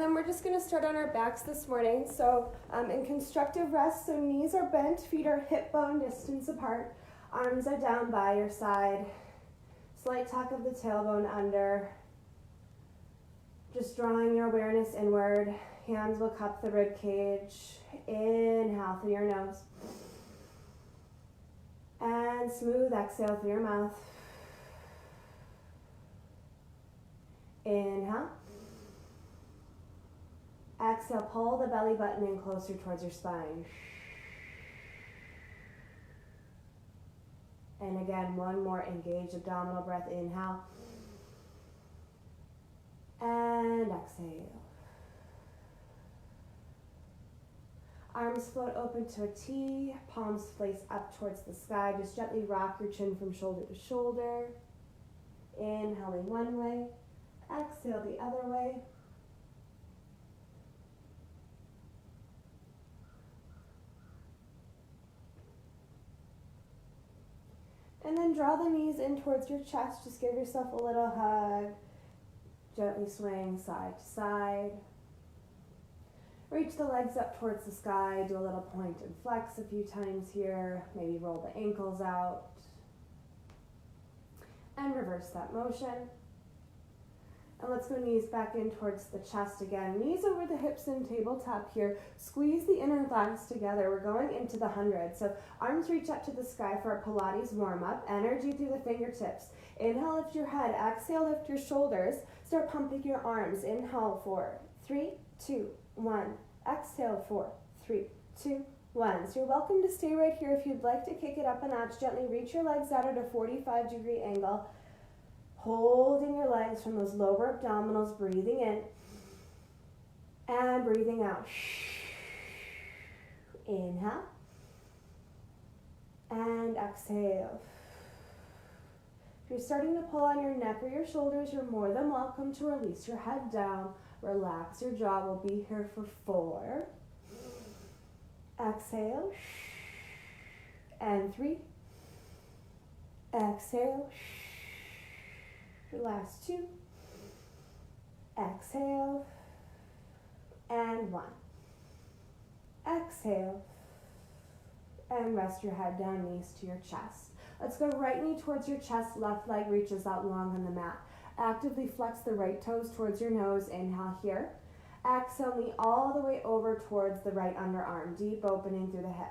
then we're just going to start on our backs this morning. So in constructive rest, so knees are bent, feet are hip bone distance apart, arms are down by your side, slight tuck of the tailbone under, just drawing your awareness inward. Hands will cup the rib cage. Inhale through your nose. And smooth exhale through your mouth. Inhale. Exhale, pull the belly button in closer towards your spine. And again, one more engaged abdominal breath. Inhale. And exhale. Arms float open to a T, palms face up towards the sky. Just gently rock your chin from shoulder to shoulder. Inhaling one way, exhale the other way. And then draw the knees in towards your chest. Just give yourself a little hug. Gently swing side to side. Reach the legs up towards the sky. Do a little point and flex a few times here. Maybe roll the ankles out. And reverse that motion. And let's go knees back in towards the chest again. Knees over the hips in tabletop here. Squeeze the inner thighs together. We're going into the 100. So arms reach up to the sky for a Pilates warm-up. Energy through the fingertips. Inhale, lift your head. Exhale, lift your shoulders. Start pumping your arms. Inhale, 4, 3, 2, 1. Exhale, 4, 3, 2, 1. So you're welcome to stay right here. If you'd like to kick it up a notch, gently reach your legs out at a 45-degree angle. Holding your legs from those lower abdominals, breathing in and breathing out. Inhale and exhale. If you're starting to pull on your neck or your shoulders, you're more than welcome to release your head down. Relax your jaw. We'll be here for 4. Exhale. And 3. Exhale. Last 2. Exhale. And 1. Exhale. And rest your head down, knees to your chest. Let's go right knee towards your chest, left leg reaches out long on the mat. Actively flex the right toes towards your nose. Inhale here. Exhale, knee all the way over towards the right underarm. Deep opening through the hip.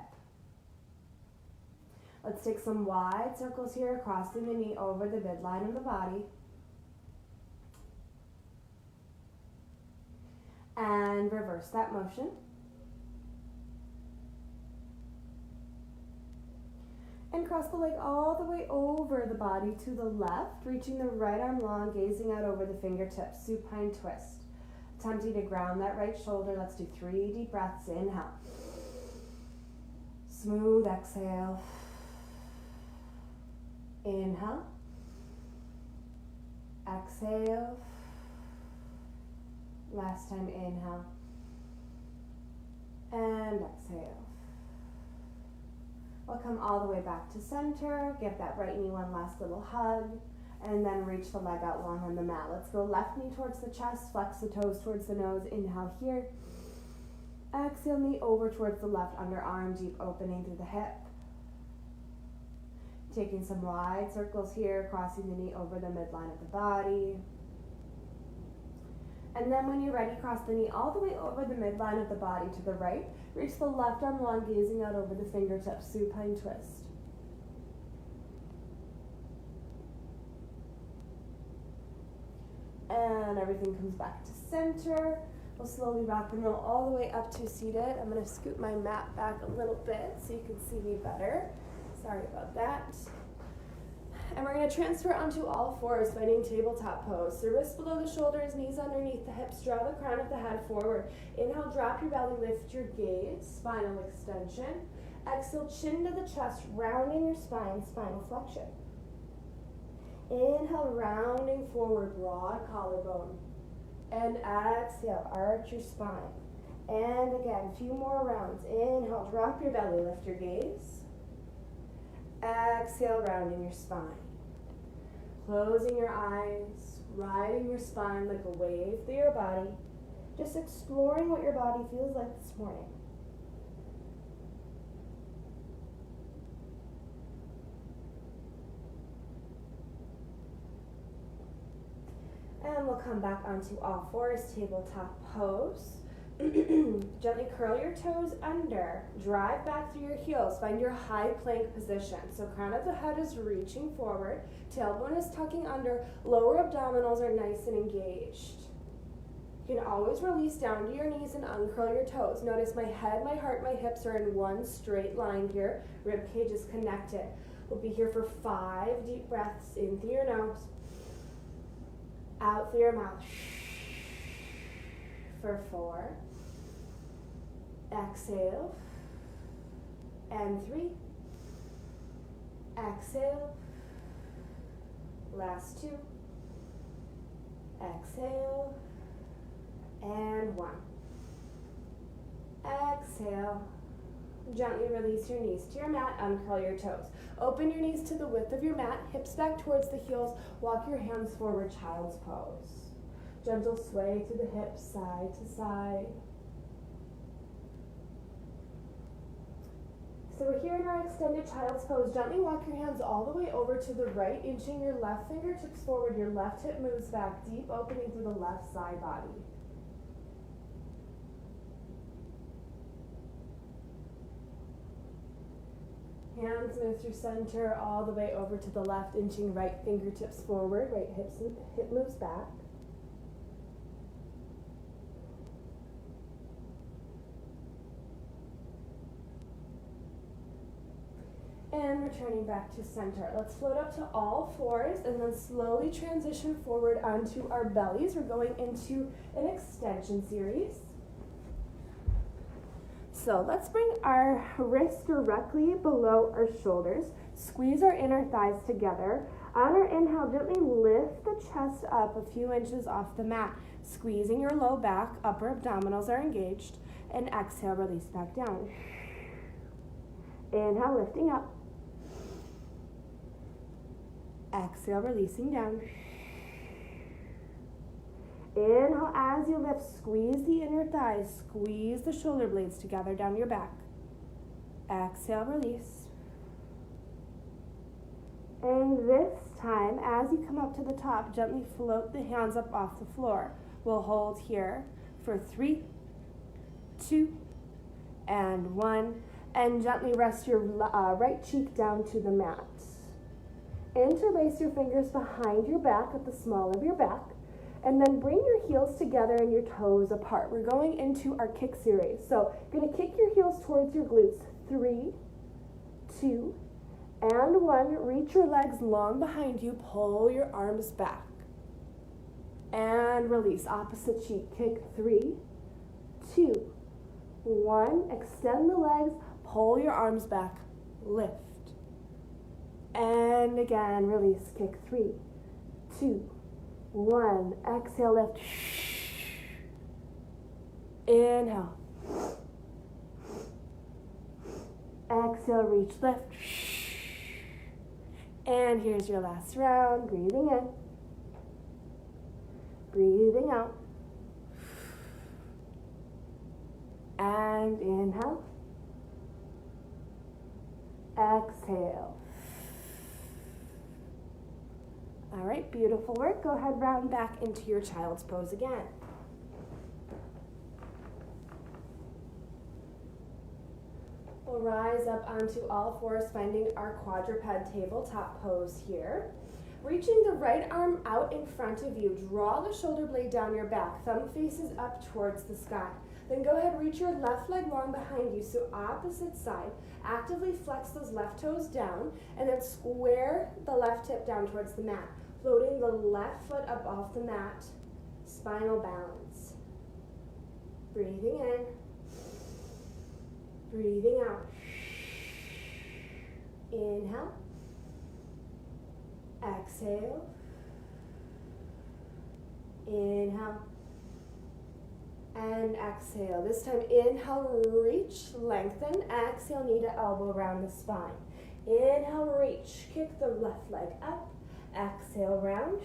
Let's take some wide circles here, crossing the knee over the midline of the body. And reverse that motion. And cross the leg all the way over the body to the left, reaching the right arm long, gazing out over the fingertips, supine twist. Attempting to ground that right shoulder. Let's do 3 deep breaths. Inhale. Smooth exhale. Inhale. Exhale. Last time, inhale. And exhale. We'll come all the way back to center. Give that right knee one last little hug. And then reach the leg out long on the mat. Let's go left knee towards the chest. Flex the toes towards the nose. Inhale here. Exhale, knee over towards the left underarm. Deep opening through the hip. Taking some wide circles here. Crossing the knee over the midline of the body. And then when you're ready, cross the knee all the way over the midline of the body to the right. Reach the left arm long, gazing out over the fingertips, supine twist. And everything comes back to center. We'll slowly rock and roll all the way up to seated. I'm going to scoot my mat back a little bit so you can see me better. Sorry about that. And we're going to transfer onto all fours, finding tabletop pose. So wrists below the shoulders, knees underneath the hips. Draw the crown of the head forward. Inhale, drop your belly, lift your gaze, spinal extension. Exhale, chin to the chest, rounding your spine, spinal flexion. Inhale, rounding forward, broad collarbone. And exhale, arch your spine. And again, a few more rounds. Inhale, drop your belly, lift your gaze. Exhale, rounding your spine. Closing your eyes, riding your spine like a wave through your body. Just exploring what your body feels like this morning. And we'll come back onto all fours, tabletop pose. Gently curl your toes under, drive back through your heels, find your high plank position. So crown of the head is reaching forward, tailbone is tucking under, lower abdominals are nice and engaged. You can always release down to your knees and uncurl your toes. Notice my head, my heart, my hips are in one straight line here. Rib cage is connected. We'll be here for 5 deep breaths in through your nose, out through your mouth. For 4. Exhale. And 3. Exhale. Last 2. Exhale. And 1. Exhale. Gently release your knees to your mat, uncurl your toes. Open your knees to the width of your mat, hips back towards the heels, walk your hands forward, child's pose. Gentle sway through the hips, side to side. So we're here in our extended child's pose. Gently walk your hands all the way over to the right, inching your left fingertips forward. Your left hip moves back, deep opening through the left side body. Hands move through center all the way over to the left, inching right fingertips forward, right hip moves back. And returning back to center. Let's float up to all fours and then slowly transition forward onto our bellies. We're going into an extension series. So let's bring our wrists directly below our shoulders. Squeeze our inner thighs together. On our inhale, gently lift the chest up a few inches off the mat, squeezing your low back, upper abdominals are engaged, and exhale, release back down. Inhale, lifting up. Exhale, releasing down. Inhale, as you lift, squeeze the inner thighs, squeeze the shoulder blades together down your back. Exhale, release. And this time, as you come up to the top, gently float the hands up off the floor. We'll hold here for 3, 2, and 1. And gently rest your right cheek down to the mat. Interlace your fingers behind your back at the small of your back, and then bring your heels together and your toes apart. We're going into our kick series. So you're gonna kick your heels towards your glutes. 3, 2, and 1. Reach your legs long behind you, pull your arms back. And release, opposite cheek, kick. 3, 2, 1. Extend the legs, pull your arms back, lift. And again, release, kick. 3, 2, 1. Exhale, lift. Inhale. Exhale, reach, lift. And here's your last round. Breathing in. Breathing out. And inhale. Exhale. All right, beautiful work. Go ahead, round back into your child's pose again. We'll rise up onto all fours, finding our quadruped tabletop pose here. Reaching the right arm out in front of you, draw the shoulder blade down your back, thumb faces up towards the sky. Then go ahead, reach your left leg long behind you, so opposite side. Actively flex those left toes down, and then square the left hip down towards the mat. Floating the left foot up off the mat, spinal balance. Breathing in, breathing out. Inhale, exhale, inhale, and exhale. This time, inhale, reach, lengthen, exhale, knee to elbow around the spine. Inhale, reach, kick the left leg up. Exhale, round.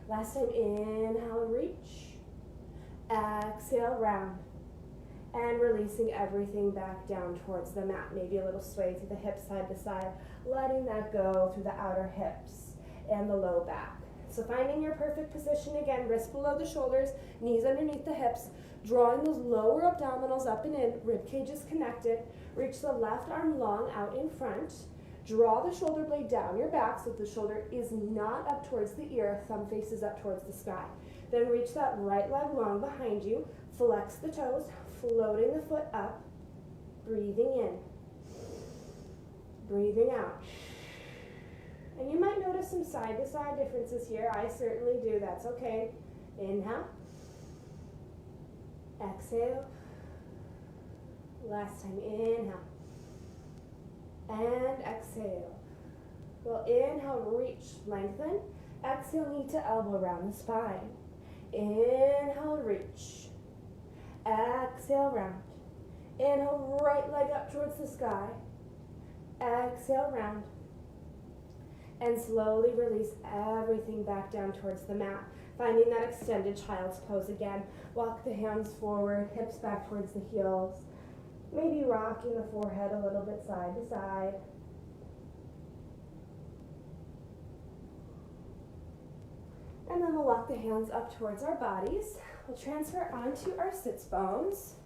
Last time, inhale, reach. Exhale, round. And releasing everything back down towards the mat. Maybe a little sway through the hips side to side, letting that go through the outer hips and the low back. So finding your perfect position again, wrists below the shoulders, knees underneath the hips, drawing those lower abdominals up and in, rib cage is connected. Reach the left arm long out in front. Draw the shoulder blade down your back so the shoulder is not up towards the ear, thumb faces up towards the sky. Then reach that right leg long behind you, flex the toes, floating the foot up, breathing in, breathing out. And you might notice some side to side differences here. I certainly do, that's okay. Inhale, exhale, last time, inhale, and exhale. Well, inhale, reach, lengthen, exhale, knee to elbow around the spine. Inhale, reach, exhale, round. Inhale, right leg up towards the sky, exhale, round. And slowly release everything back down towards the mat. Finding that extended child's pose again. Walk the hands forward, hips back towards the heels. Maybe rocking the forehead a little bit side to side. And then we'll walk the hands up towards our bodies. We'll transfer onto our sits bones.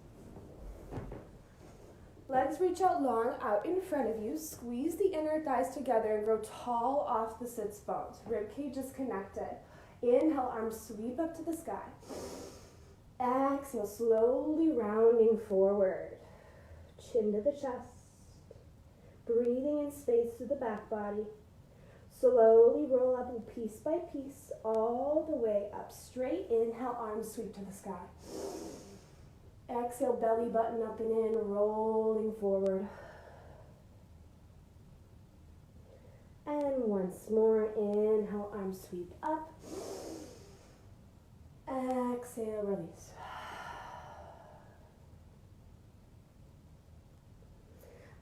Legs reach out long, out in front of you. Squeeze the inner thighs together and grow tall off the sits bones. Rib cage is connected. Inhale, arms sweep up to the sky. Exhale, slowly rounding forward. Chin to the chest. Breathing in space through the back body. Slowly roll up piece by piece, all the way up straight. Inhale, arms sweep to the sky. Exhale, belly button up and in, rolling forward. And once more, inhale, arms sweep up. Exhale, release.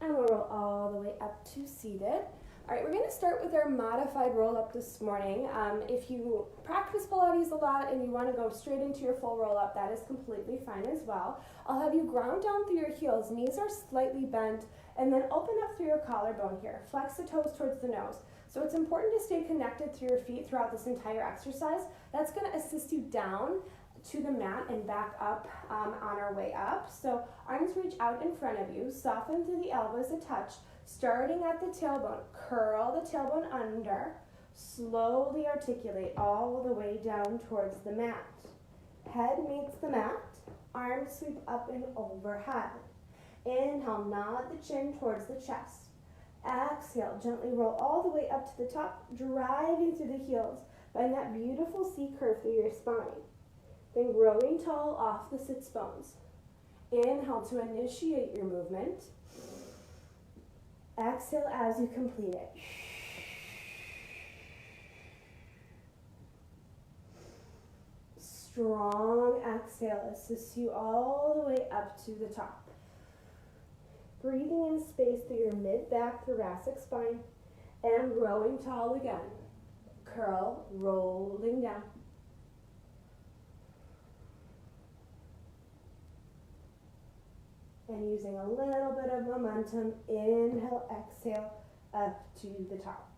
And we'll roll all the way up to seated. All right, we're going to start with our modified roll-up this morning. If you practice Pilates a lot and you want to go straight into your full roll-up, that is completely fine as well. I'll have you ground down through your heels. Knees are slightly bent, and then open up through your collarbone here. Flex the toes towards the nose. So it's important to stay connected through your feet throughout this entire exercise. That's going to assist you down to the mat and back up on our way up. So arms reach out in front of you. Soften through the elbows a touch. Starting at the tailbone, curl the tailbone under, slowly articulate all the way down towards the mat. Head meets the mat, arms sweep up and overhead. Inhale, nod the chin towards the chest. Exhale, gently roll all the way up to the top, driving through the heels. Find that beautiful C curve through your spine. Then growing tall off the sits bones. Inhale to initiate your movement. Exhale as you complete it. Strong exhale assists you all the way up to the top. Breathing in space through your mid-back thoracic spine and growing tall again. Curl, rolling down. And using a little bit of momentum, inhale, exhale, up to the top.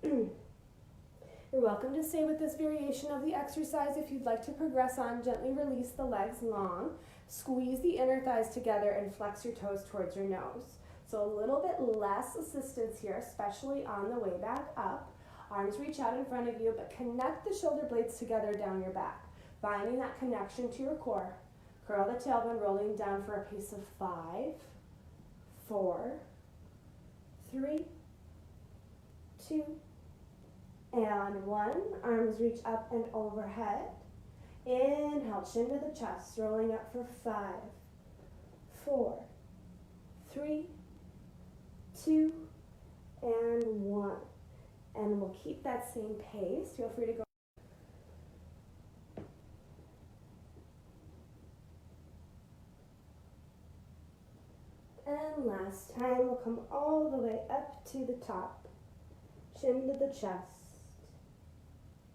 You're welcome to stay with this variation of the exercise. If you'd like to progress on, gently release the legs long. Squeeze the inner thighs together and flex your toes towards your nose. So a little bit less assistance here, especially on the way back up. Arms reach out in front of you, but connect the shoulder blades together down your back, finding that connection to your core. Curl the tailbone, rolling down for a pace of 5, 4, 3, 2, and 1. Arms reach up and overhead. Inhale, chin to the chest, rolling up for 5, 4, 3, 2, and 1. And we'll keep that same pace. Feel free to go. And last time, we'll come all the way up to the top. Chin to the chest.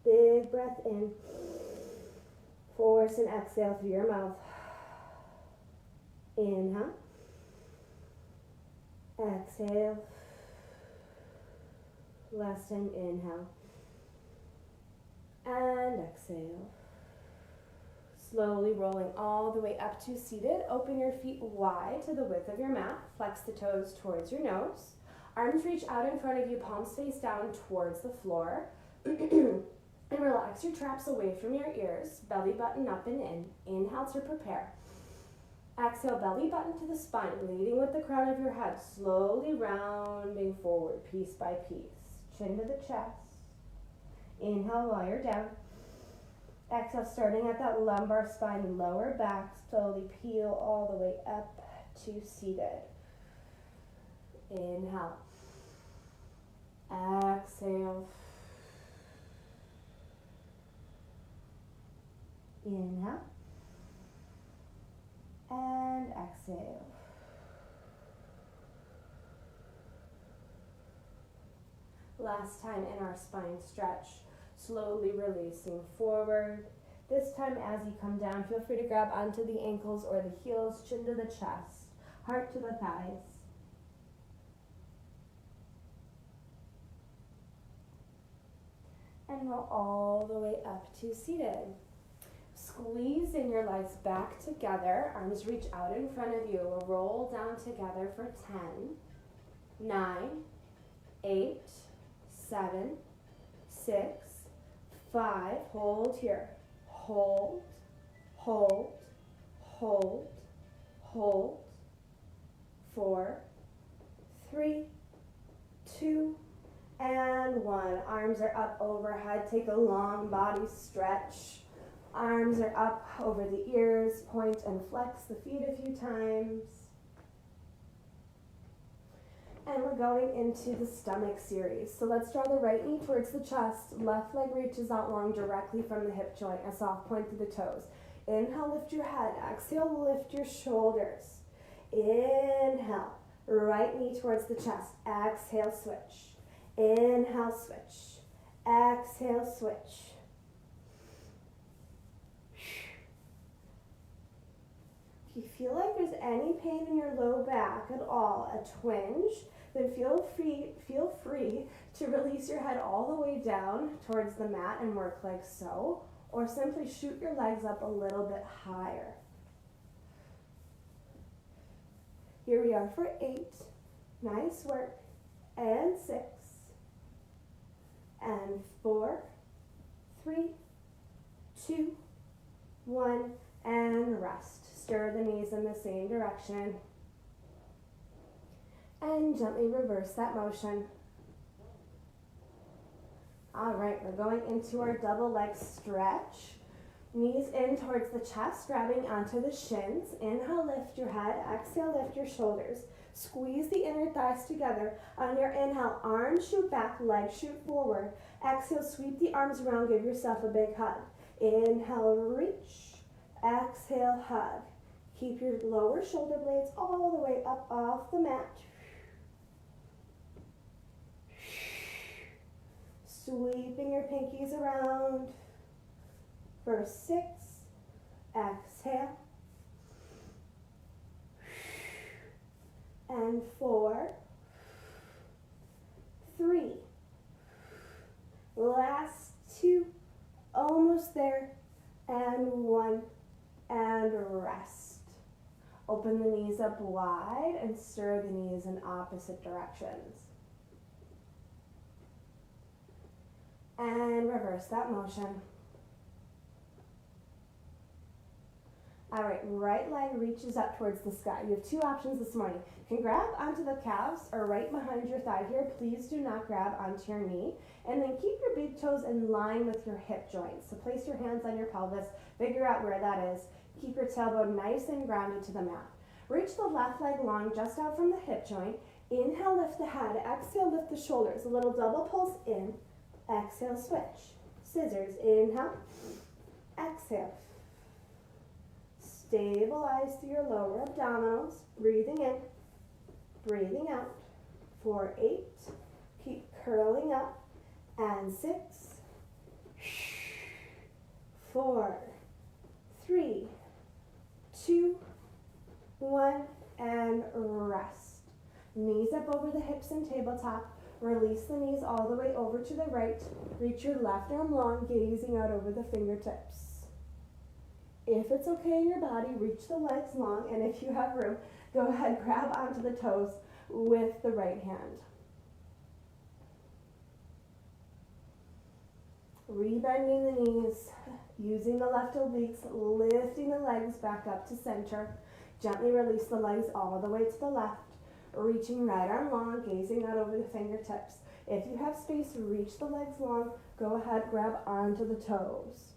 Big breath in. Force and exhale through your mouth. Inhale. Exhale. Last time, inhale. And exhale. Slowly rolling all the way up to seated. Open your feet wide to the width of your mat. Flex the toes towards your nose. Arms reach out in front of you, palms face down towards the floor. And relax your traps away from your ears. Belly button up and in. Inhale to prepare. Exhale, belly button to the spine, leading with the crown of your head, slowly rounding forward, piece by piece. Chin to the chest. Inhale while you're down. Exhale, starting at that lumbar spine, lower back, slowly peel all the way up to seated. Inhale. Exhale. Inhale. And exhale. Last time in our spine stretch, slowly releasing forward. This time as you come down, feel free to grab onto the ankles or the heels, chin to the chest, heart to the thighs. And roll all the way up to seated. Squeeze in your legs back together, arms reach out in front of you. We'll roll down together for 10, 9, 8, 7, 6, 5, hold here, hold, hold, hold, hold, 4, 3, 2, and 1. Arms are up overhead, take a long body stretch. Arms are up over the ears, point and flex the feet a few times. And we're going into the stomach series. So let's draw the right knee towards the chest. Left leg reaches out long directly from the hip joint, a soft point to the toes. Inhale, lift your head. Exhale, lift your shoulders. Inhale, right knee towards the chest. Exhale, switch. Inhale, switch. Exhale, switch. If you feel like there's any pain in your low back at all, a twinge, then feel free to release your head all the way down towards the mat and work like so, or simply shoot your legs up a little bit higher. Here we are for 8. Nice work. And 6. And 4, 3, 2, 1, and rest. Stir the knees in the same direction. And gently reverse that motion. All right, we're going into our double leg stretch. Knees in towards the chest, grabbing onto the shins. Inhale, lift your head. Exhale, lift your shoulders. Squeeze the inner thighs together. On your inhale, arms shoot back, legs shoot forward. Exhale, sweep the arms around, give yourself a big hug. Inhale, reach. Exhale, hug. Keep your lower shoulder blades all the way up off the mat. Sweeping your pinkies around. For 6, exhale. And 4, 3. Last 2, almost there. And 1, and rest. Open the knees up wide and stir the knees in opposite directions. And reverse that motion. All right, right leg reaches up towards the sky. You have 2 options this morning. You can grab onto the calves or right behind your thigh here. Please do not grab onto your knee. And then keep your big toes in line with your hip joints. So place your hands on your pelvis. Figure out where that is. Keep your tailbone nice and grounded to the mat. Reach the left leg long just out from the hip joint. Inhale, lift the head. Exhale, lift the shoulders. A little double pulse in. Exhale, switch. Scissors. Inhale. Exhale. Stabilize through your lower abdominals. Breathing in. Breathing out. For 8. Keep curling up. And 6. 4. 3, 2, 1, and rest. Knees up over the hips and tabletop. Release the knees all the way over to the right. Reach your left arm long, gazing out over the fingertips. If it's okay in your body, reach the legs long, and if you have room, go ahead, grab onto the toes with the right hand. Rebending the knees, using the left obliques, lifting the legs back up to center. Gently release the legs all the way to the left. Reaching right arm long, gazing out over the fingertips. If you have space, reach the legs long. Go ahead, grab onto the toes.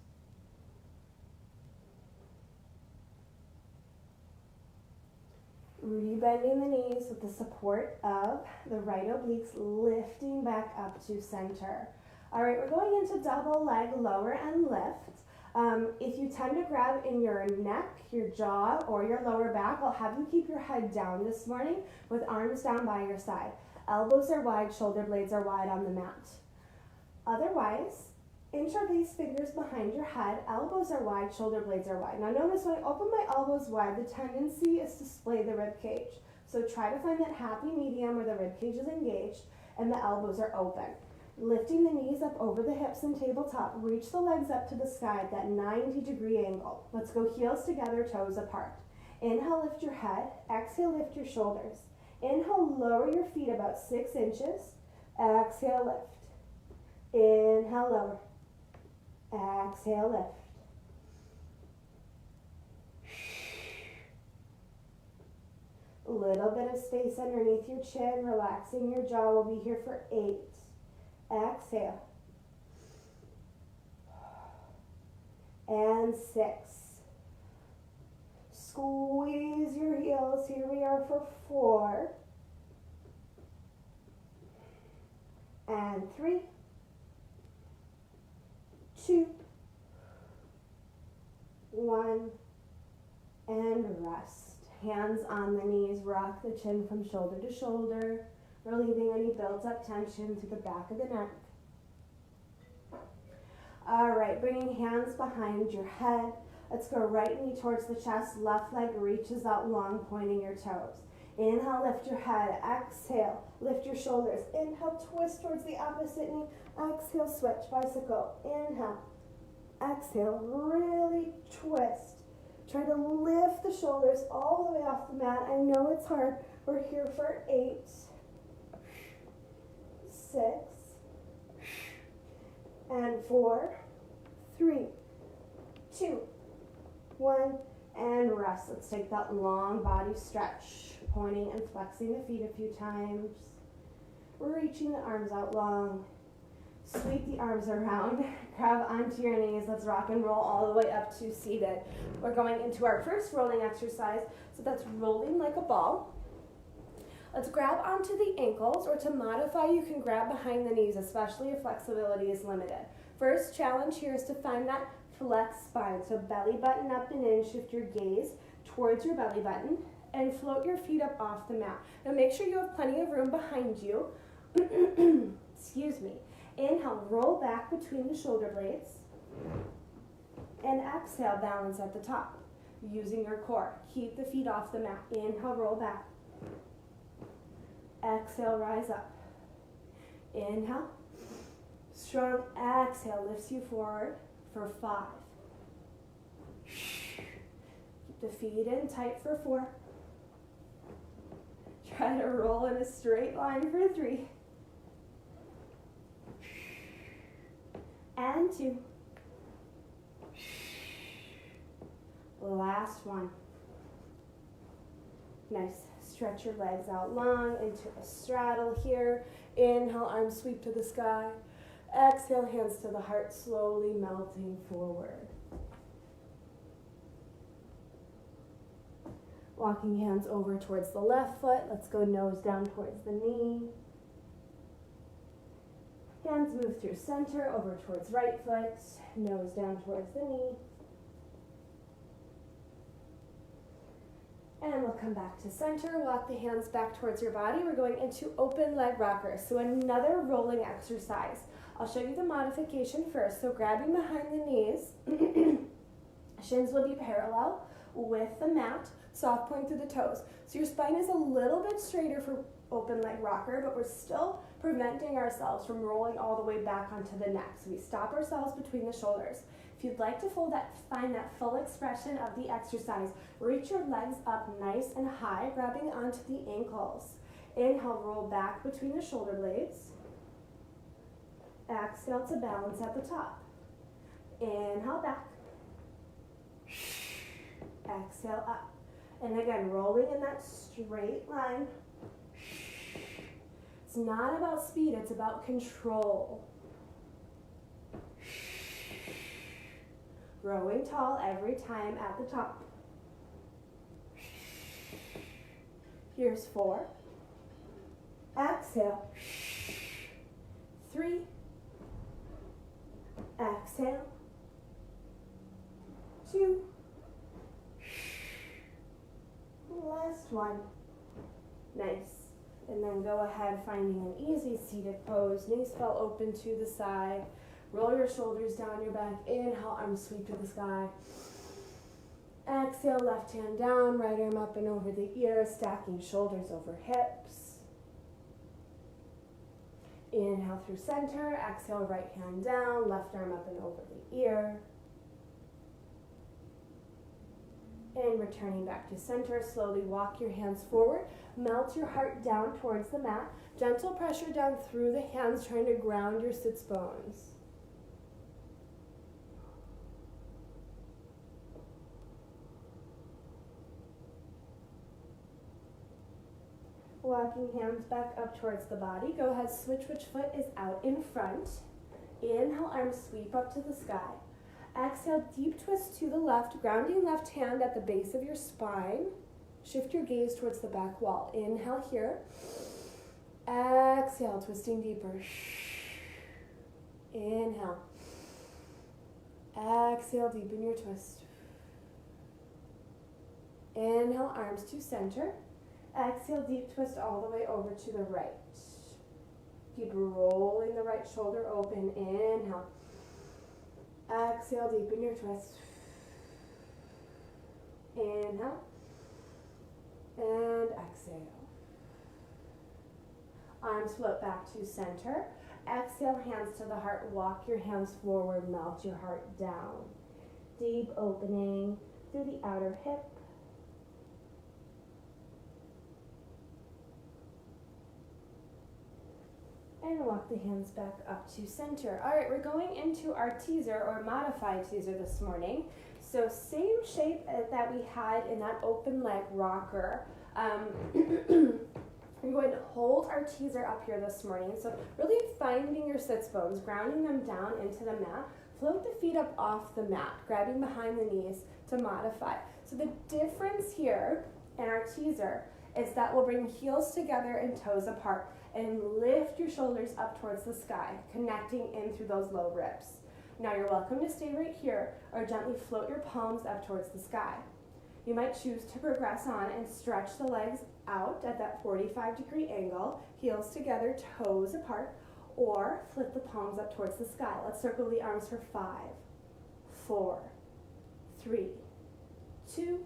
Rebending the knees with the support of the right obliques, lifting back up to center. All right, we're going into double leg lower and lift. If you tend to grab in your neck, your jaw, or your lower back, I'll have you keep your head down this morning with arms down by your side. Elbows are wide, shoulder blades are wide on the mat. Otherwise, interlace fingers behind your head, elbows are wide, shoulder blades are wide. Now notice when I open my elbows wide, the tendency is to splay the rib cage. So try to find that happy medium where the rib cage is engaged and the elbows are open. Lifting the knees up over the hips and tabletop, reach the legs up to the sky at that 90-degree angle. Let's go heels together, toes apart. Inhale, lift your head. Exhale, lift your shoulders. Inhale, lower your feet about 6 inches. Exhale, lift. Inhale, lower. Exhale, lift. A little bit of space underneath your chin, relaxing your jaw. We'll be here for 8. Exhale. And 6. Squeeze your heels. Here we are for 4. And 3. 2. 1. And rest. Hands on the knees. Rock the chin from shoulder to shoulder, relieving any built-up tension through the back of the neck. All right, bringing hands behind your head. Let's go right knee towards the chest, left leg reaches out long, pointing your toes. Inhale, lift your head. Exhale, lift your shoulders. Inhale, twist towards the opposite knee. Exhale, switch, bicycle. Inhale, exhale, really twist. Try to lift the shoulders all the way off the mat. I know it's hard. We're here for 8. 6, and 4, 3, 2, 1, and rest. Let's take that long body stretch, pointing and flexing the feet a few times, reaching the arms out long, sweep the arms around, grab onto your knees. Let's rock and roll all the way up to seated. We're going into our first rolling exercise, so that's rolling like a ball. Let's grab onto the ankles, or to modify, you can grab behind the knees, especially if flexibility is limited. First challenge here is to find that flex spine. So belly button up and in, shift your gaze towards your belly button, and float your feet up off the mat. Now make sure you have plenty of room behind you. Excuse me. Inhale, roll back between the shoulder blades. And exhale, balance at the top, using your core. Keep the feet off the mat. Inhale, roll back. Exhale, rise up. Inhale. Strong exhale lifts you forward for 5. Keep the feet in tight for 4. Try to roll in a straight line for 3. And 2. Last one. Nice. Stretch your legs out long into a straddle here. Inhale, arms sweep to the sky. Exhale, hands to the heart, slowly melting forward. Walking hands over towards the left foot. Let's go nose down towards the knee. Hands move through center, over towards right foot, nose down towards the knee. And we'll come back to center, walk the hands back towards your body. We're going into open leg rockers, so another rolling exercise. I'll show you the modification first. So grabbing behind the knees, Shins will be parallel with the mat, soft point through the toes. So your spine is a little bit straighter for open leg rocker, but we're still preventing ourselves from rolling all the way back onto the neck. So we stop ourselves between the shoulders. If you'd like to find that full expression of the exercise, reach your legs up nice and high, grabbing onto the ankles. Inhale, roll back between the shoulder blades. Exhale to balance at the top. Inhale back. Exhale up. And again, rolling in that straight line. It's not about speed, it's about control. Growing tall every time at the top. Here's 4. Exhale. 3. Exhale. 2. Last one. Nice. And then go ahead finding an easy seated pose. Knees fall open to the side. Roll your shoulders down your back. Inhale, arms sweep to the sky. Exhale, left hand down, right arm up and over the ear, stacking shoulders over hips. Inhale through center. Exhale, right hand down, left arm up and over the ear. And returning back to center, slowly walk your hands forward. Melt your heart down towards the mat. Gentle pressure down through the hands, trying to ground your sits bones. Walking hands back up towards the body. Go ahead, switch which foot is out in front. Inhale, arms sweep up to the sky. Exhale, deep twist to the left, grounding left hand at the base of your spine. Shift your gaze towards the back wall. Inhale here. Exhale, twisting deeper. Inhale. Exhale, deepen your twist. Inhale, arms to center. Exhale, deep twist all the way over to the right. Keep rolling the right shoulder open. Inhale. Exhale, deepen your twist. Inhale. And exhale. Arms float back to center. Exhale, hands to the heart. Walk your hands forward. Melt your heart down. Deep opening through the outer hip. And walk the hands back up to center. All right, we're going into our teaser or modified teaser this morning. So same shape that we had in that open leg rocker. We're going to hold our teaser up here this morning. So really finding your sits bones, grounding them down into the mat. Float the feet up off the mat, grabbing behind the knees to modify. So the difference here in our teaser is that we'll bring heels together and toes apart and lift your shoulders up towards the sky, connecting in through those low ribs. Now you're welcome to stay right here or gently float your palms up towards the sky. You might choose to progress on and stretch the legs out at that 45-degree angle, heels together, toes apart, or flip the palms up towards the sky. Let's circle the arms for 5, 4, 3, 2,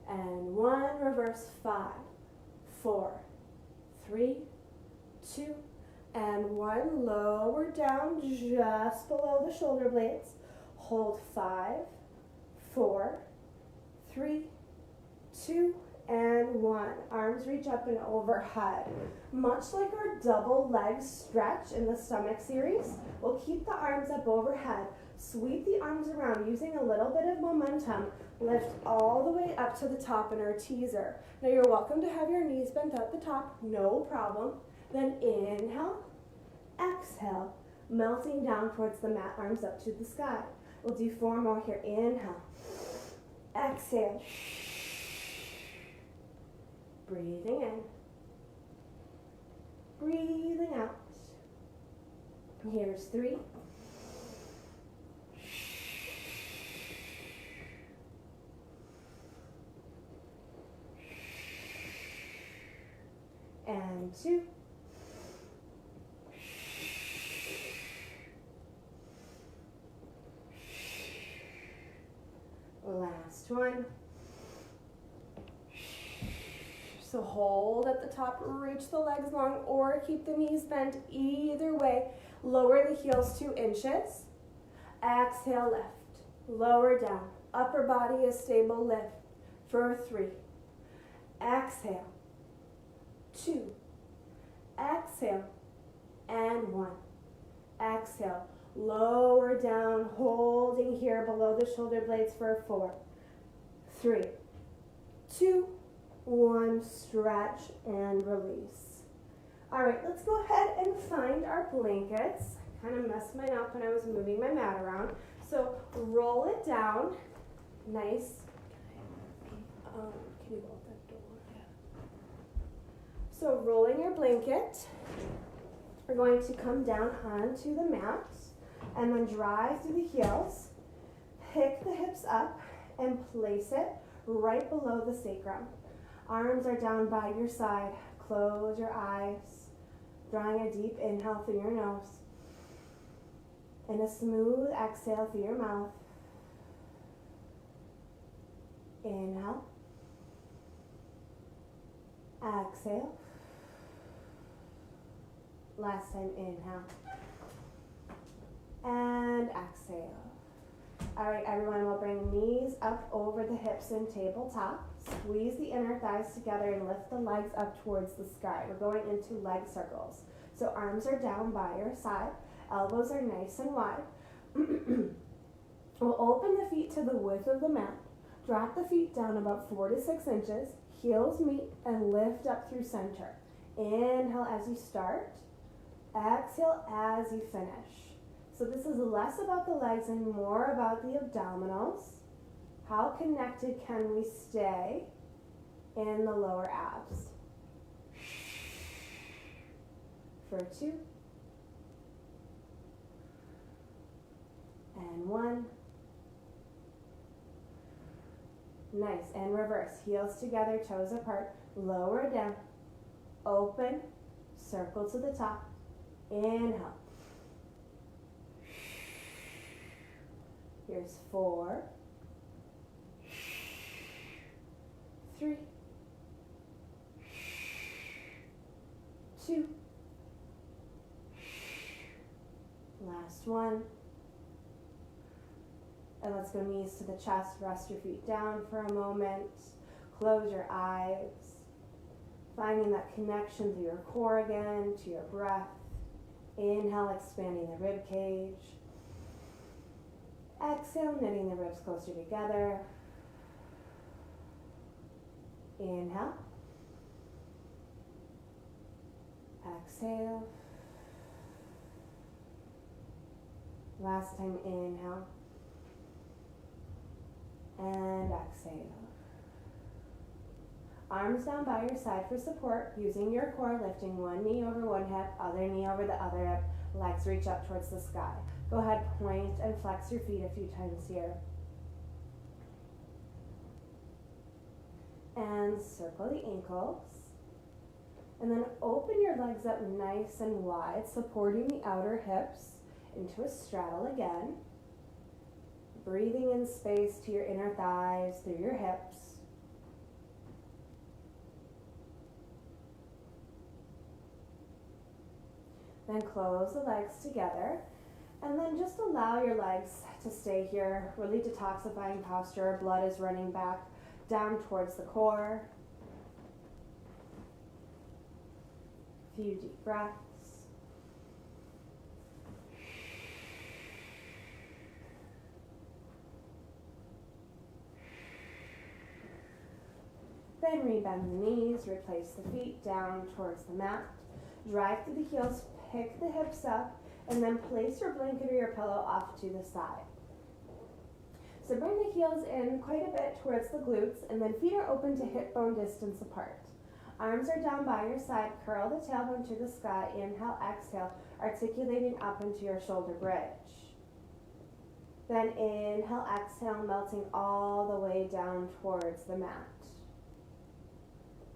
and 1. Reverse 5, 4, 3, 2, and 1. Lower down just below the shoulder blades. Hold 5, 4, 3, 2, and 1. Arms reach up and overhead. Much like our double leg stretch in the stomach series, we'll keep the arms up overhead. Sweep the arms around using a little bit of momentum. Lift all the way up to the top in our teaser. Now you're welcome to have your knees bent at the top, no problem. Then inhale, exhale, melting down towards the mat, arms up to the sky. We'll do 4 more here. Inhale, exhale, breathing in, breathing out. Here's 3. And 2. Last one. So hold at the top, reach the legs long or keep the knees bent. Either way, lower the heels 2 inches. Exhale, lift. Lower down. Upper body is stable, lift for 3. Exhale. 2. Exhale. And 1. Exhale. Lower down, holding here below the shoulder blades for 4. 3. 2. 1, stretch and release. All right, let's go ahead and find our blankets. Kind of messed mine up when I was moving my mat around. So roll it down, nice. Can you go out that door? Yeah. So rolling your blanket, we're going to come down onto the mat and then drive through the heels. Pick the hips up and place it right below the sacrum. Arms are down by your side. Close your eyes. Drawing a deep inhale through your nose. And a smooth exhale through your mouth. Inhale. Exhale. Last time, inhale. And exhale. All right, everyone, we'll bring knees up over the hips and tabletop. Squeeze the inner thighs together and lift the legs up towards the sky. We're going into leg circles. So arms are down by your side. Elbows are nice and wide. We'll open the feet to the width of the mat. Drop the feet down about 4 to 6 inches. Heels meet and lift up through center. Inhale as you start. Exhale as you finish. So this is less about the legs and more about the abdominals. How connected can we stay in the lower abs? For 2. And 1. Nice. And reverse. Heels together, toes apart. Lower down. Open. Circle to the top. Inhale. Here's 4. 3. 2. Last one. And let's go knees to the chest. Rest your feet down for a moment. Close your eyes. Finding that connection through your core again, to your breath. Inhale, expanding the rib cage. Exhale, knitting the ribs closer together. Inhale. Exhale. Last time, inhale. And exhale. Arms down by your side for support, using your core, lifting one knee over one hip, other knee over the other hip, legs reach up towards the sky. Go ahead, point and flex your feet a few times here. And circle the ankles. And then open your legs up nice and wide, supporting the outer hips into a straddle again. Breathing in space to your inner thighs, through your hips. Then close the legs together. And then just allow your legs to stay here. Really detoxifying posture. Blood is running back down towards the core. Few deep breaths. Then rebend the knees, replace the feet down towards the mat. Drive through the heels, pick the hips up, and then place your blanket or your pillow off to the side. So bring the heels in quite a bit towards the glutes, and then feet are open to hip bone distance apart. Arms are down by your side, curl the tailbone to the sky, inhale, exhale, articulating up into your shoulder bridge. Then inhale, exhale, melting all the way down towards the mat.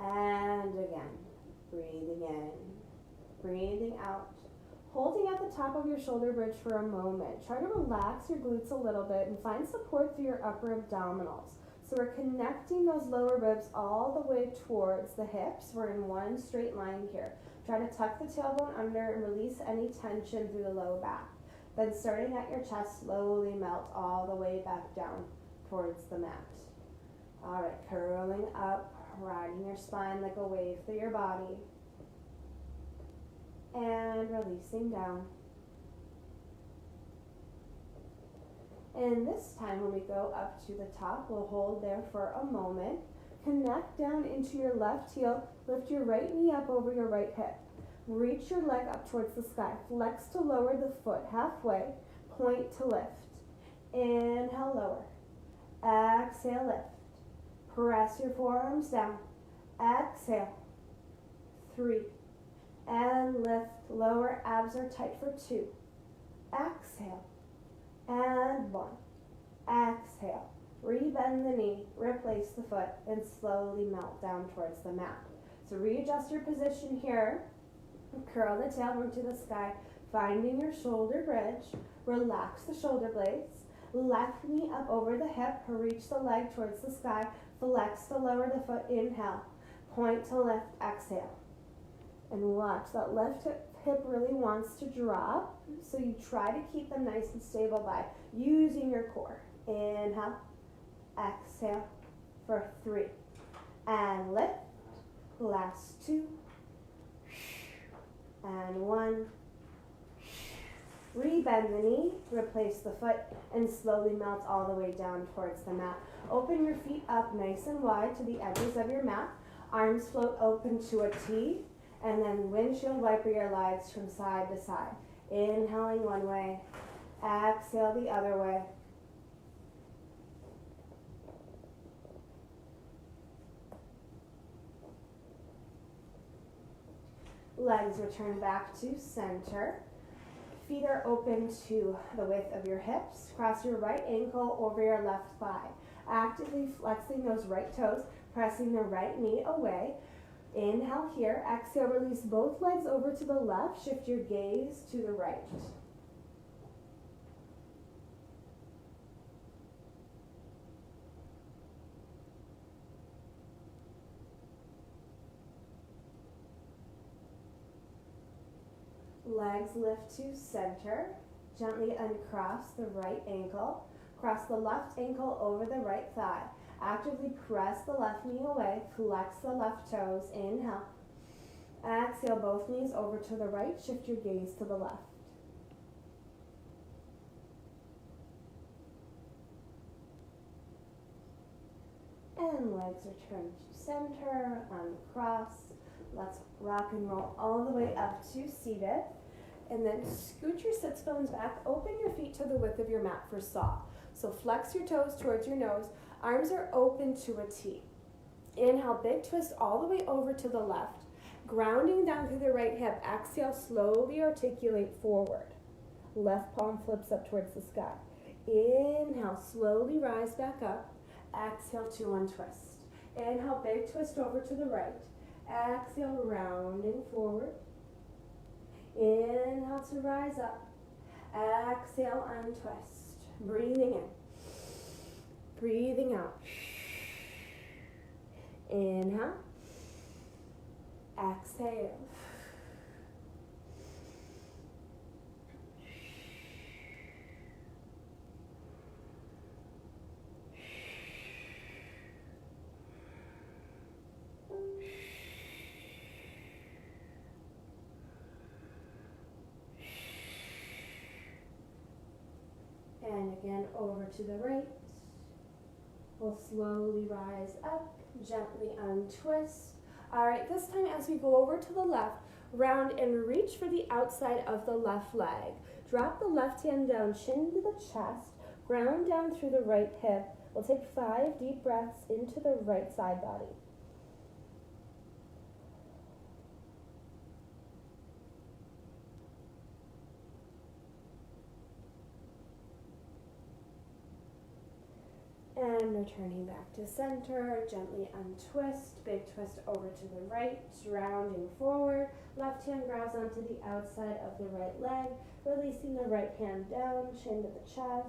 And again, breathing in, breathing out, holding at the top of your shoulder bridge for a moment. Try to relax your glutes a little bit and find support through your upper abdominals. So we're connecting those lower ribs all the way towards the hips. We're in one straight line here. Try to tuck the tailbone under and release any tension through the low back. Then starting at your chest, slowly melt all the way back down towards the mat. All right, curling up, riding your spine like a wave through your body. And releasing down. And this time when we go up to the top, we'll hold there for a moment. Connect down into your left heel. Lift your right knee up over your right hip. Reach your leg up towards the sky. Flex to lower the foot halfway. Point to lift. Inhale, lower. Exhale, lift. Press your forearms down. Exhale. 3. And lift. Lower abs are tight for 2. Exhale. And 1. Exhale. Rebend the knee, replace the foot, and slowly melt down towards the mat. So readjust your position here. Curl the tailbone to the sky, finding your shoulder bridge. Relax the shoulder blades. Left knee up over the hip. Reach the leg towards the sky. Flex to lower the foot. Inhale. Point to lift. Exhale. And watch that left hip really wants to drop. So you try to keep them nice and stable by using your core. Inhale. Exhale for 3. And lift. Last 2. And 1. Rebend the knee, replace the foot, and slowly melt all the way down towards the mat. Open your feet up nice and wide to the edges of your mat. Arms float open to a T, and then windshield wiper your legs from side to side. Inhaling one way, exhale the other way. Legs return back to center. Feet are open to the width of your hips. Cross your right ankle over your left thigh. Actively flexing those right toes, pressing the right knee away. Inhale here. Exhale, release both legs over to the left. Shift your gaze to the right. Legs lift to center. Gently uncross the right ankle. Cross the left ankle over the right thigh. Actively press the left knee away. Flex the left toes. Inhale. Exhale, both knees over to the right. Shift your gaze to the left. And legs return to center. Uncross. Let's rock and roll all the way up to seated. And then scoot your sits bones back. Open your feet to the width of your mat for saw. So flex your toes towards your nose. Arms are open to a T. Inhale, big twist all the way over to the left. Grounding down through the right hip. Exhale, slowly articulate forward. Left palm flips up towards the sky. Inhale, slowly rise back up. Exhale to untwist. Inhale, big twist over to the right. Exhale, rounding forward. Inhale to rise up. Exhale, untwist. Breathing in. Breathing out. Inhale. Exhale. And again, over to the right. We'll slowly rise up, gently untwist. All right, this time as we go over to the left, round and reach for the outside of the left leg. Drop the left hand down, chin to the chest, ground down through the right hip. We'll take 5 deep breaths into the right side body. And returning back to center, gently untwist, big twist over to the right, rounding forward. Left hand grabs onto the outside of the right leg, releasing the right hand down, chin to the chest.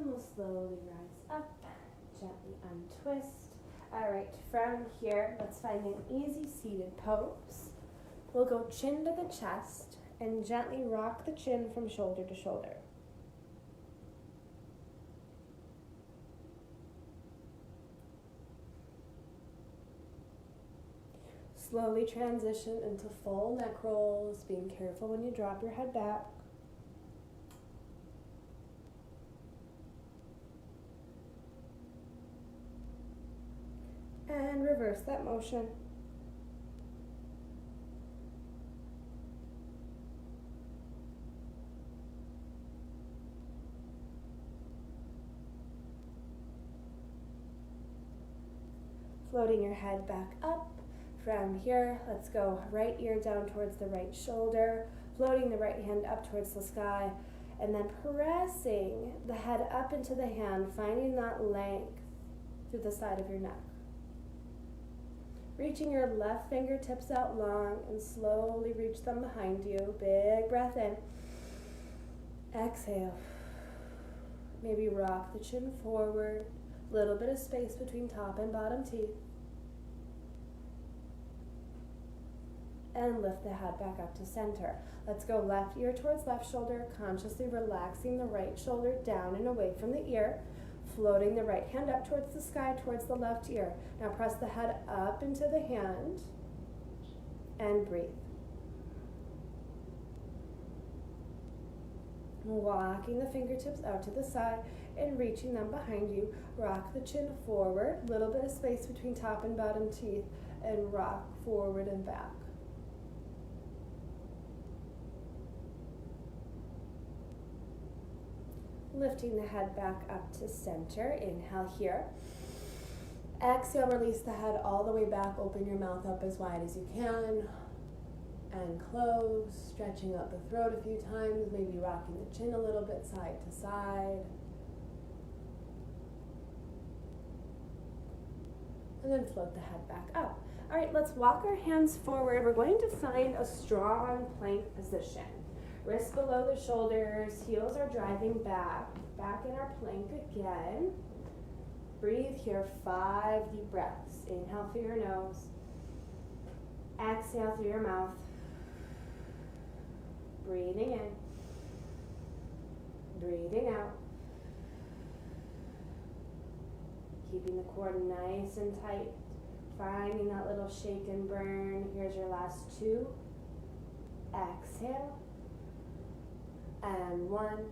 And we'll slowly rise up, gently untwist. All right, from here, let's find an easy seated pose. We'll go chin to the chest and gently rock the chin from shoulder to shoulder. Slowly transition into full neck rolls, being careful when you drop your head back. And reverse that motion. Floating your head back up. From here, let's go right ear down towards the right shoulder, floating the right hand up towards the sky, and then pressing the head up into the hand, finding that length through the side of your neck. Reaching your left fingertips out long and slowly reach them behind you. Big breath in. Exhale. Maybe rock the chin forward. Little bit of space between top and bottom teeth. And lift the head back up to center. Let's go left ear towards left shoulder, consciously relaxing the right shoulder down and away from the ear, floating the right hand up towards the sky, towards the left ear. Now press the head up into the hand and breathe. Walking the fingertips out to the side and reaching them behind you. Rock the chin forward, little bit of space between top and bottom teeth, and rock forward and back. Lifting the head back up to center. Inhale here. Exhale, release the head all the way back. Open your mouth up as wide as you can. And close, stretching out the throat a few times, maybe rocking the chin a little bit side to side. And then float the head back up. All right, let's walk our hands forward. We're going to find a strong plank position. Wrists below the shoulders, heels are driving back. Back in our plank again. Breathe here, 5 deep breaths. Inhale through your nose. Exhale through your mouth. Breathing in. Breathing out. Keeping the core nice and tight. Finding that little shake and burn. Here's your last 2. Exhale. And 1.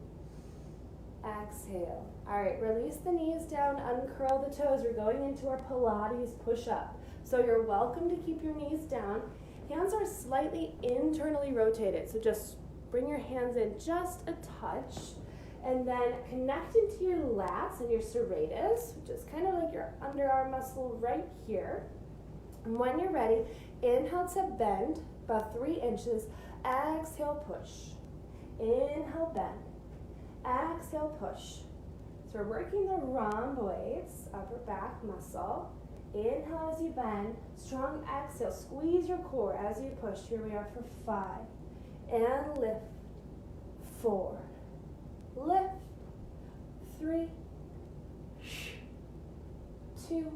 Exhale. All right, release the knees down, uncurl the toes. We're going into our Pilates push-up. So you're welcome to keep your knees down. Hands are slightly internally rotated, so just bring your hands in just a touch, and then connect into your lats and your serratus, which is kind of like your underarm muscle right here. And when you're ready, inhale to bend about 3 inches. Exhale, push. Inhale, bend. Exhale, push. So we're working the rhomboids, upper back muscle. Inhale as you bend. Strong exhale. Squeeze your core as you push. Here we are for 5. And lift. 4. Lift. 3. 2.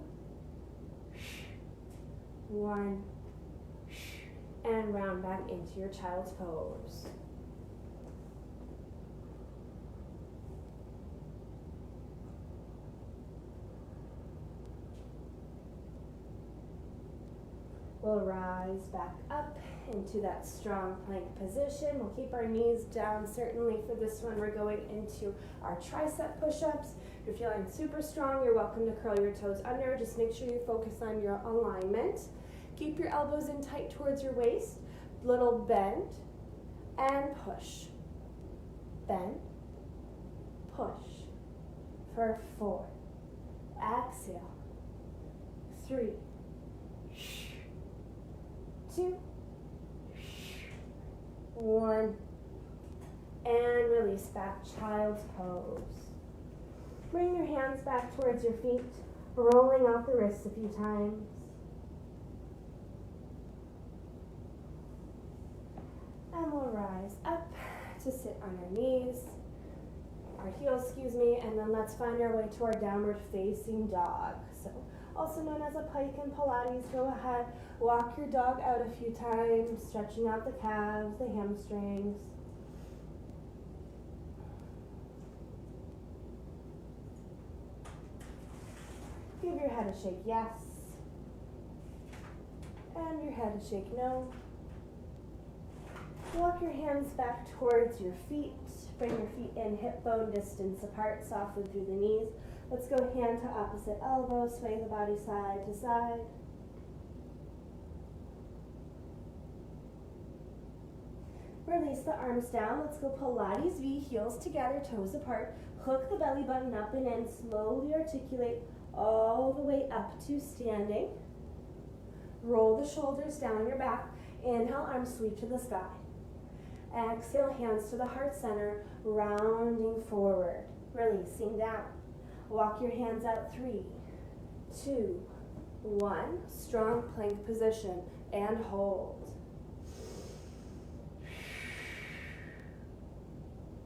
1. And round back into your child's pose. We'll rise back up into that strong plank position. We'll keep our knees down. Certainly for this one, we're going into our tricep push-ups. If you're feeling super strong, you're welcome to curl your toes under. Just make sure you focus on your alignment. Keep your elbows in tight towards your waist. Little bend and push. Bend, push. For 4. Exhale. 3. 2, 1, and release back, child's pose. Bring your hands back towards your feet, rolling out the wrists a few times. And we'll rise up to sit on our knees. our heels, and then let's find our way to our downward facing dog. So also known as a pike in Pilates. Go ahead, walk your dog out a few times, stretching out the calves, the hamstrings. Give your head a shake, yes. And your head a shake, no. Walk your hands back towards your feet. Bring your feet in hip bone distance apart, softly through the knees. Let's go hand to opposite elbow, sway the body side to side. Release the arms down. Let's go Pilates V, heels together, toes apart. Hook the belly button up and in. Slowly articulate all the way up to standing. Roll the shoulders down your back. Inhale, arms sweep to the sky. Exhale, hands to the heart center, rounding forward, releasing down. Walk your hands out, 3, 2, 1. Strong plank position and hold.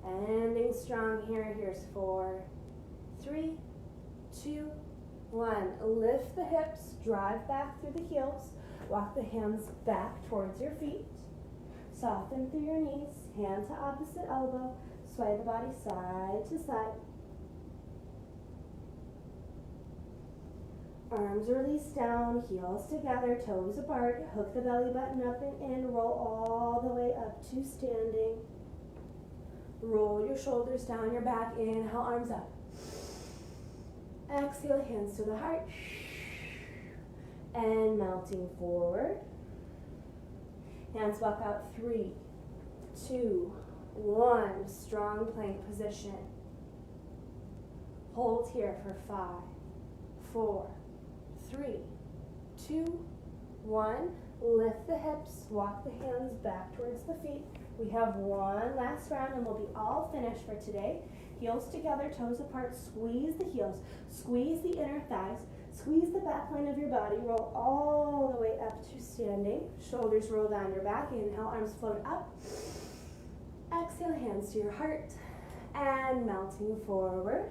Ending strong here. Here's 4, 3, 2, 1. Lift the hips, drive back through the heels. Walk the hands back towards your feet. Soften through your knees, hand to opposite elbow, sway the body side to side. Arms release down, heels together, toes apart. Hook the belly button up and in, roll all the way up to standing. Roll your shoulders down your back, inhale, arms up. Exhale, hands to the heart. And melting forward. Hands walk out, 3, 2, 1. Strong plank position. Hold here for 5, 4, 3, 2, 1. Lift the hips, walk the hands back towards the feet. We have one last round and we'll be all finished for today. Heels together, toes apart, squeeze the heels, squeeze the inner thighs, squeeze the back line of your body, roll all the way up to standing. Shoulders roll down your back, inhale, arms float up. Exhale, hands to your heart, and melting forward.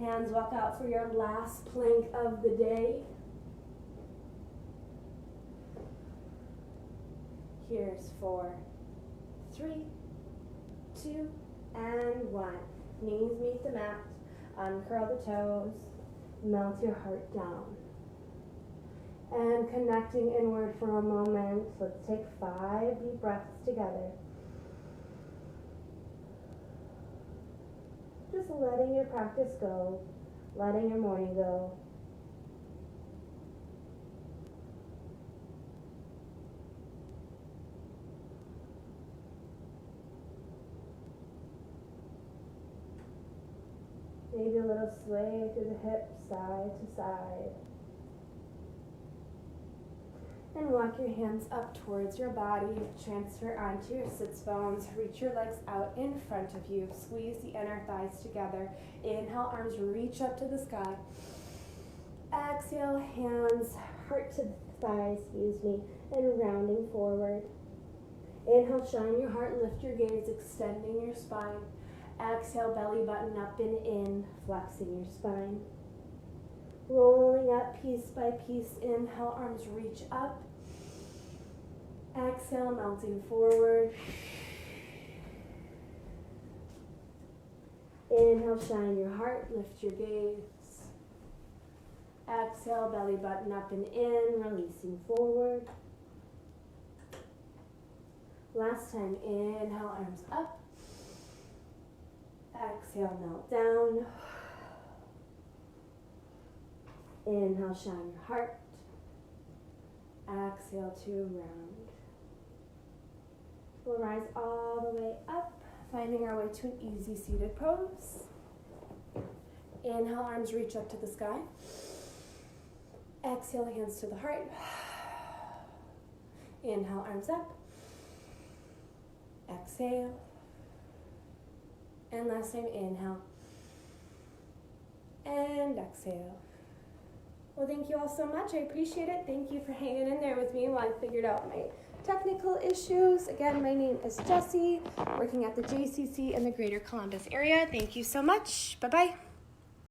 Hands walk out for your last plank of the day. Here's 4, 3, 2, and 1. Knees meet the mat, uncurl the toes, melt your heart down. And connecting inward for a moment, let's take 5 deep breaths together. Just letting your practice go, letting your morning go. Maybe a little sway through the hips, side to side. And walk your hands up towards your body. Transfer onto your sits bones. Reach your legs out in front of you. Squeeze the inner thighs together. Inhale, arms reach up to the sky. Exhale, hands heart to thigh, and rounding forward. Inhale, shine your heart, lift your gaze, extending your spine. Exhale, belly button up and in, flexing your spine. Rolling up piece by piece. Inhale, arms reach up. Exhale, melting forward. Inhale, shine your heart, lift your gaze. Exhale, belly button up and in, releasing forward. Last time, inhale, arms up. Exhale, melt down. Inhale, shine your heart. Exhale to round. We'll rise all the way up, finding our way to an easy seated pose. Inhale, arms reach up to the sky. Exhale, hands to the heart. Inhale, arms up. Exhale. And last time, inhale. And exhale. Well, thank you all so much. I appreciate it. Thank you for hanging in there with me while I figured out my technical issues. Again, my name is Jessi, working at the JCC in the Greater Columbus area. Thank you so much. Bye-bye.